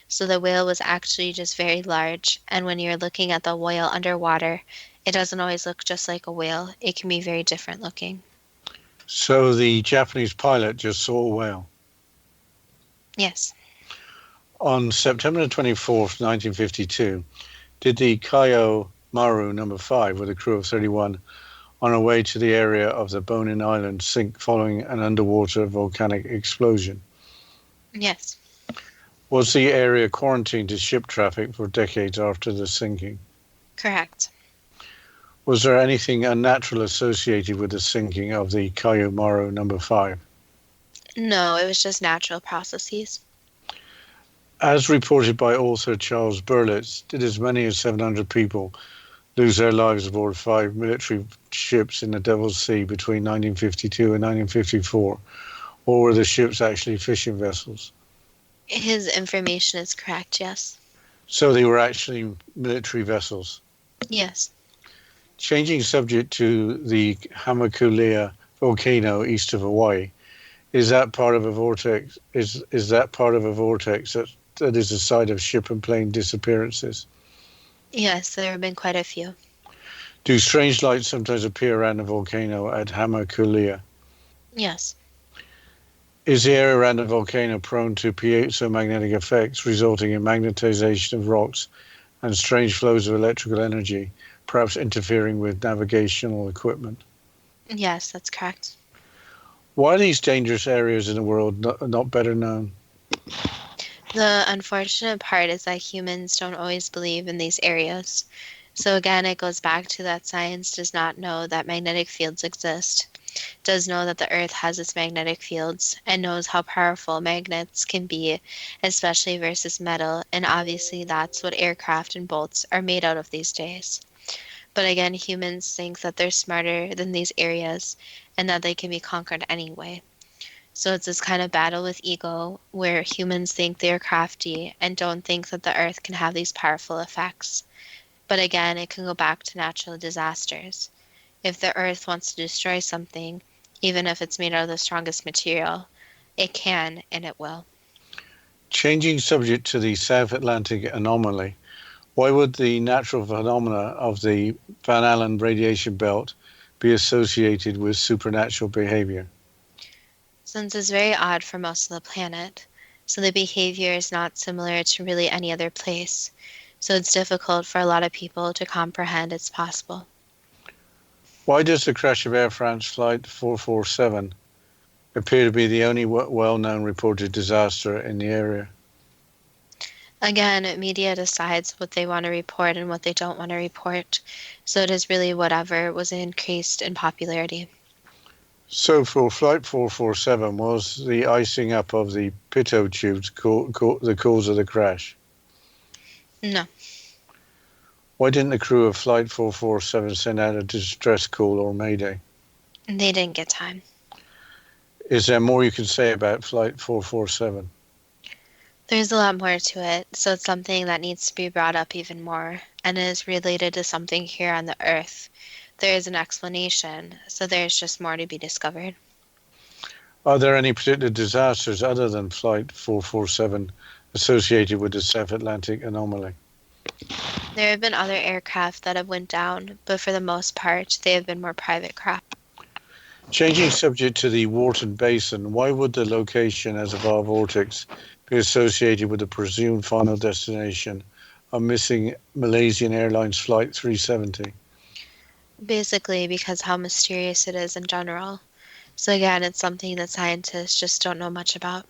So the whale was actually just very large, and when you're looking at the whale underwater, it doesn't always look just like a whale. It can be very different looking. So the Japanese pilot just saw a whale? Yes. On September 24th, 1952, did the Kayo Maru No. 5 with a crew of 31 on a way to the area of the Bonin Island sink following an underwater volcanic explosion? Yes. Was the area quarantined to ship traffic for decades after the sinking? Correct. Was there anything unnatural associated with the sinking of the Kayo Maru No. 5? No, it was just natural processes. As reported by author Charles Berlitz, did as many as 700 people lose their lives aboard 5 military ships in the Devil's Sea between 1952 and 1954? Or were the ships actually fishing vessels? His information is correct, yes. So they were actually military vessels? Yes. Changing subject to the Hamakulea volcano east of Hawaii, is that part of a vortex? Is that part of a vortex that that is the site of ship and plane disappearances? Yes, there have been quite a few. Do strange lights sometimes appear around a volcano at Hamakulia? Yes. Is the area around the volcano prone to piezo-magnetic effects resulting in magnetization of rocks and strange flows of electrical energy, perhaps interfering with navigational equipment? Yes, that's correct. Why are these dangerous areas in the world not better known? The unfortunate part is that humans don't always believe in these areas. So again, it goes back to that science does not know that magnetic fields exist, does know that the Earth has its magnetic fields, and knows how powerful magnets can be, especially versus metal, and obviously that's what aircraft and boats are made out of these days. But again, humans think that they're smarter than these areas and that they can be conquered anyway. So it's this kind of battle with ego where humans think they're crafty and don't think that the Earth can have these powerful effects. But again, it can go back to natural disasters. If the Earth wants to destroy something, even if it's made out of the strongest material, it can and it will. Changing subject to the South Atlantic anomaly, why would the natural phenomena of the Van Allen radiation belt be associated with supernatural behavior? Since it's very odd for most of the planet, so the behavior is not similar to really any other place. So it's difficult for a lot of people to comprehend it's possible. Why does the crash of Air France Flight 447 appear to be the only well-known reported disaster in the area? Again, media decides what they want to report and what they don't want to report. So it is really whatever was increased in popularity. So for Flight 447, was the icing up of the pitot tubes the cause of the crash? No. Why didn't the crew of Flight 447 send out a distress call or mayday? They didn't get time. Is there more you can say about Flight 447? There's a lot more to it, so it's something that needs to be brought up even more, and it is related to something here on the Earth. There is an explanation, so there's just more to be discovered. Are there any particular disasters other than Flight 447 associated with the South Atlantic anomaly? There have been other aircraft that have went down, but for the most part, they have been more private craft. Changing subject to the Wharton Basin, why would the location as a Var vortex be associated with the presumed final destination of missing Malaysian Airlines Flight 370? Basically, because how mysterious it is in general. So again, it's something that scientists just don't know much about.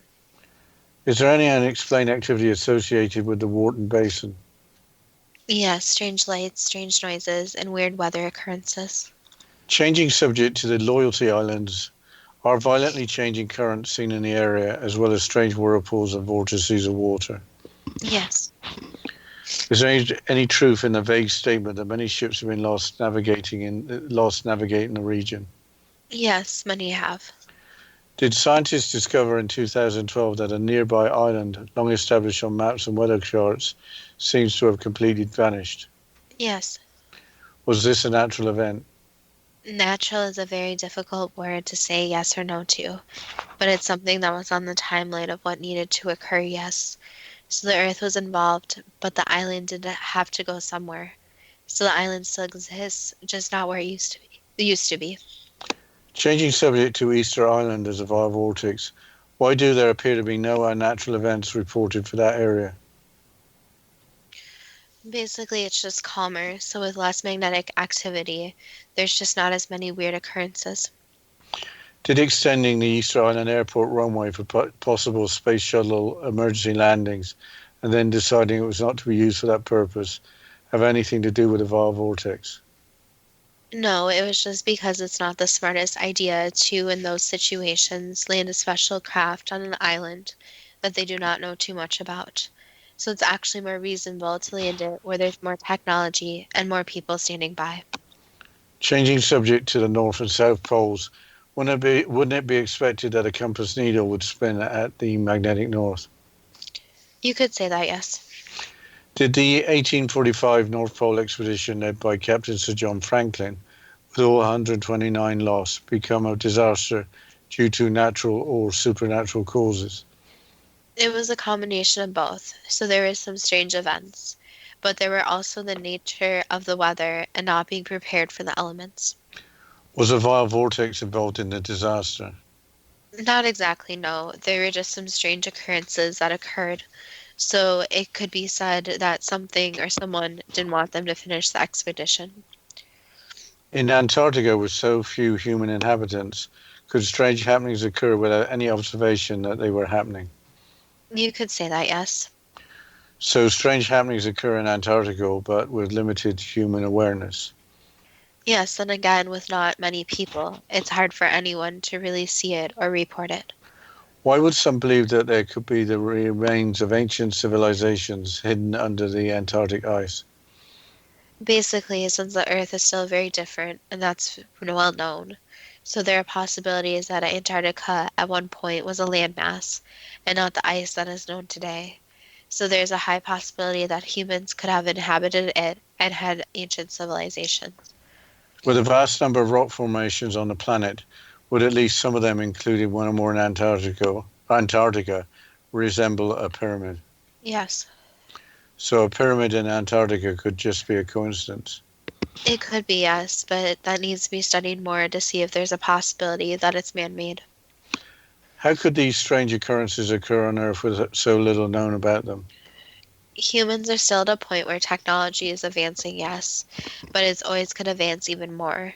Is there any unexplained activity associated with the Wharton Basin? Yes, strange lights, strange noises, and weird weather occurrences. Changing subject to the Loyalty Islands, are violently changing currents seen in the area as well as strange whirlpools and vortices of water? Yes. Is there any truth in the vague statement that many ships have been lost navigating the region? Yes, many have. Did scientists discover in 2012 that a nearby island, long established on maps and weather charts, seems to have completely vanished? Yes. Was this a natural event? Natural is a very difficult word to say yes or no to, but it's something that was on the timeline of what needed to occur, yes. So the Earth was involved, but the island did have to go somewhere. So the island still exists, just not where it used to be. Changing subject to Easter Island as a Var vortex, why do there appear to be no unnatural events reported for that area? Basically, it's just calmer, so with less magnetic activity, there's just not as many weird occurrences. Did extending the Easter Island Airport runway for possible space shuttle emergency landings and then deciding it was not to be used for that purpose have anything to do with the Var vortex? No, it was just because it's not the smartest idea to, in those situations, land a special craft on an island that they do not know too much about. So it's actually more reasonable to land it where there's more technology and more people standing by. Changing subject to the North and South Poles, wouldn't it be expected that a compass needle would spin at the magnetic north? You could say that, yes. Did the 1845 North Pole expedition led by Captain Sir John Franklin, with all 129 lost, become a disaster due to natural or supernatural causes? It was a combination of both, so there were some strange events, but there were also the nature of the weather and not being prepared for the elements. Was a vile vortex involved in the disaster? Not exactly, no. There were just some strange occurrences that occurred, so it could be said that something or someone didn't want them to finish the expedition. In Antarctica, with so few human inhabitants, could strange happenings occur without any observation that they were happening? You could say that, yes. So strange happenings occur in Antarctica, but with limited human awareness. Yes, and again, with not many people, it's hard for anyone to really see it or report it. Why would some believe that there could be the remains of ancient civilizations hidden under the Antarctic ice? Basically, since the Earth is still very different, and that's well known, so there are possibilities that Antarctica at one point was a landmass and not the ice that is known today. So there's a high possibility that humans could have inhabited it and had ancient civilizations. With a vast number of rock formations on the planet, would at least some of them, including one or more in Antarctica, resemble a pyramid? Yes, So a pyramid in Antarctica could just be a coincidence. it could be, yes, but that needs to be studied more to see if there's a possibility that it's man-made. How could these strange occurrences occur on Earth with so little known about them? Humans are still at a point where technology is advancing, yes, but it's always could advance even more.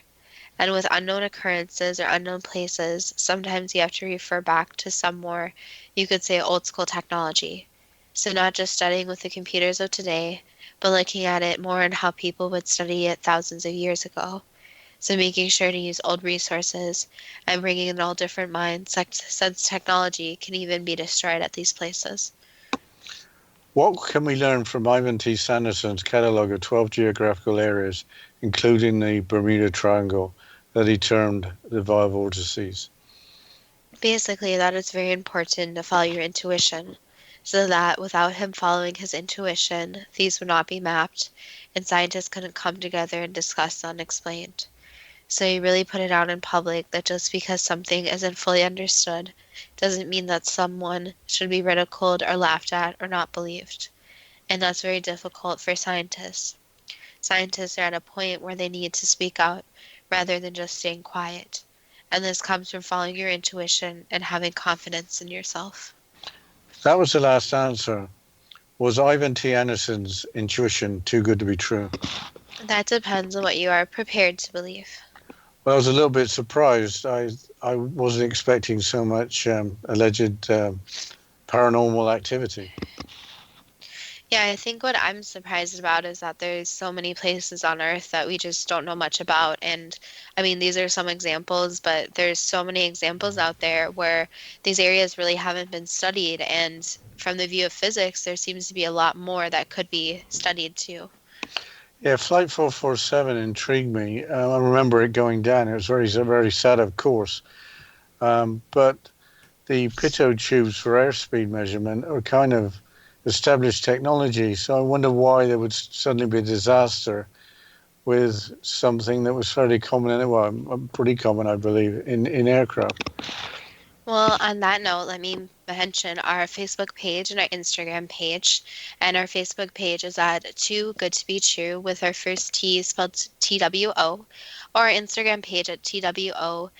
And with unknown occurrences or unknown places, sometimes you have to refer back to some more, you could say, old school technology. So not just studying with the computers of today, but looking at it more and how people would study it thousands of years ago. So making sure to use old resources and bringing in all different minds, since technology can even be destroyed at these places. What can we learn from Ivan T. Sanderson's catalogue of 12 geographical areas, including the Bermuda Triangle, that he termed the vile vortices? Basically, that it's very important to follow your intuition, so that without him following his intuition, these would not be mapped, and scientists couldn't come together and discuss the unexplained. So he really put it out in public that just because something isn't fully understood doesn't mean that someone should be ridiculed or laughed at or not believed. And that's very difficult for scientists. Scientists are at a point where they need to speak out rather than just staying quiet. And this comes from following your intuition and having confidence in yourself. That was the last answer. Was Ivan T. Anderson's intuition too good to be true? That depends on what you are prepared to believe. Well, I was a little bit surprised. I wasn't expecting so much alleged paranormal activity. Yeah, I think what I'm surprised about is that there's so many places on Earth that we just don't know much about. And I mean, these are some examples, but there's so many examples out there where these areas really haven't been studied. And from the view of physics, there seems to be a lot more that could be studied too. Yeah, Flight 447 intrigued me. I remember it going down. It was very, very sad, of course. But the pitot tubes for airspeed measurement are kind of established technology. So I wonder why there would suddenly be a disaster with something that was fairly common, pretty common, I believe, in aircraft. Well, on that note, let me mention our Facebook page and our Instagram page. And our Facebook page is at Too Good to Be True with our first T spelled TWO, or our Instagram page at TWOGTBT.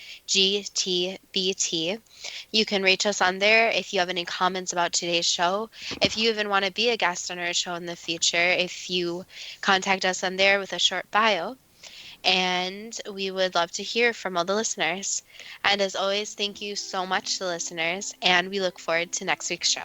You can reach us on there if you have any comments about today's show. If you even want to be a guest on our show in the future, if you contact us on there with a short bio. And we would love to hear from all the listeners. And as always, thank you so much to listeners, and we look forward to next week's show.